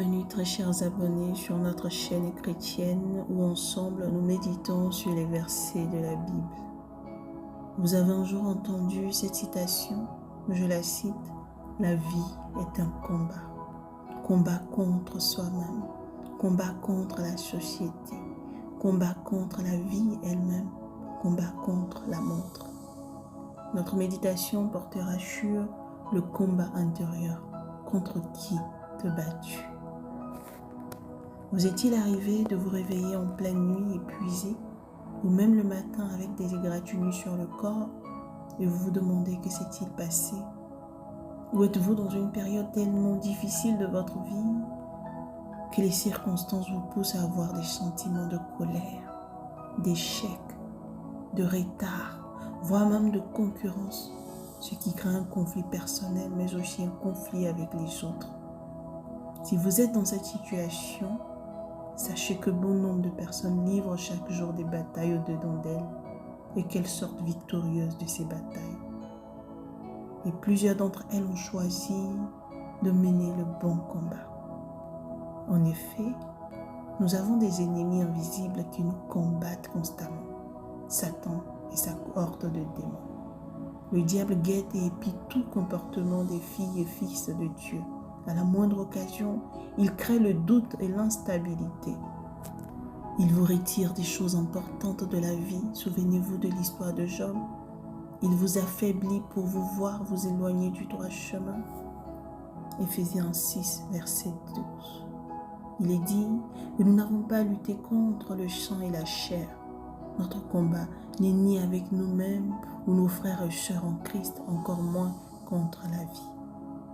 Bienvenue très chers abonnés sur notre chaîne chrétienne où ensemble nous méditons sur les versets de la Bible. Vous avez un jour entendu cette citation, je la cite, « La vie est un combat. Combat contre soi-même, combat contre la société, combat contre la vie elle-même, combat contre la montre. » Notre méditation portera sur le combat intérieur. Contre qui te bats-tu? Vous est-il arrivé de vous réveiller en pleine nuit épuisé ou même le matin avec des égratignures sur le corps et vous vous demandez que s'est-il passé? Ou êtes-vous dans une période tellement difficile de votre vie que les circonstances vous poussent à avoir des sentiments de colère, d'échec, de retard, voire même de concurrence, ce qui crée un conflit personnel mais aussi un conflit avec les autres? Si vous êtes dans cette situation, sachez que bon nombre de personnes livrent chaque jour des batailles au-dedans d'elles et qu'elles sortent victorieuses de ces batailles. Et plusieurs d'entre elles ont choisi de mener le bon combat. En effet, nous avons des ennemis invisibles qui nous combattent constamment, Satan et sa cohorte de démons. Le diable guette et épie tout comportement des filles et fils de Dieu. À la moindre occasion, il crée le doute et l'instabilité. Il vous retire des choses importantes de la vie. Souvenez-vous de l'histoire de Job. Il vous affaiblit pour vous voir vous éloigner du droit chemin. Éphésiens 6, verset 12. Il est dit que nous n'avons pas à lutter contre le sang et la chair. Notre combat n'est ni avec nous-mêmes ou nos frères et sœurs en Christ, encore moins contre la vie.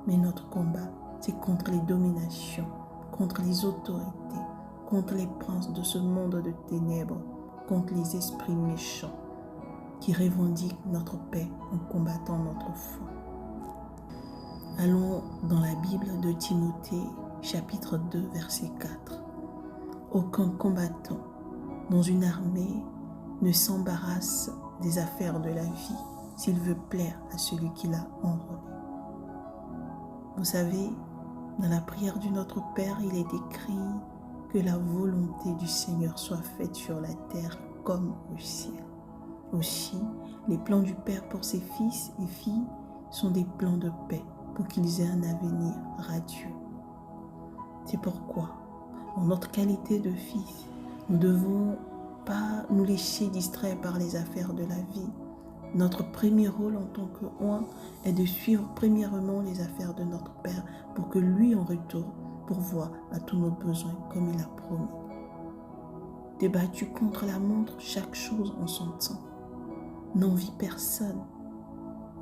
Mais notre combat, c'est contre les dominations, contre les autorités, contre les princes de ce monde de ténèbres, contre les esprits méchants qui revendiquent notre paix en combattant notre foi. Allons dans la Bible de Timothée, chapitre 2, verset 4. Aucun combattant dans une armée ne s'embarrasse des affaires de la vie s'il veut plaire à celui qui l'a enrôlé. Vous savez, dans la prière du Notre Père, il est écrit que la volonté du Seigneur soit faite sur la terre comme au ciel. Aussi, les plans du Père pour ses fils et filles sont des plans de paix pour qu'ils aient un avenir radieux. C'est pourquoi, en notre qualité de fils, nous ne devons pas nous laisser distraire par les affaires de la vie. Notre premier rôle en tant qu'oint est de suivre premièrement les affaires de notre Père pour que lui en retour pourvoie à tous nos besoins comme il a promis. Débattu contre la montre, chaque chose en son temps. N'envie personne.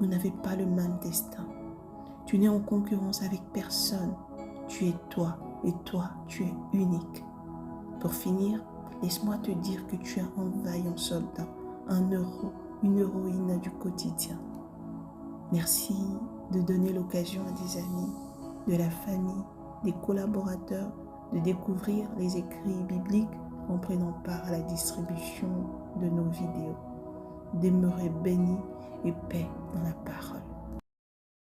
Vous n'avez pas le même destin. Tu n'es en concurrence avec personne. Tu es toi et toi, tu es unique. Pour finir, laisse-moi te dire que tu es un vaillant soldat, un héros, une héroïne du quotidien. Merci de donner l'occasion à des amis, de la famille, des collaborateurs de découvrir les écrits bibliques en prenant part à la distribution de nos vidéos. Demeurez bénis et paix dans la parole.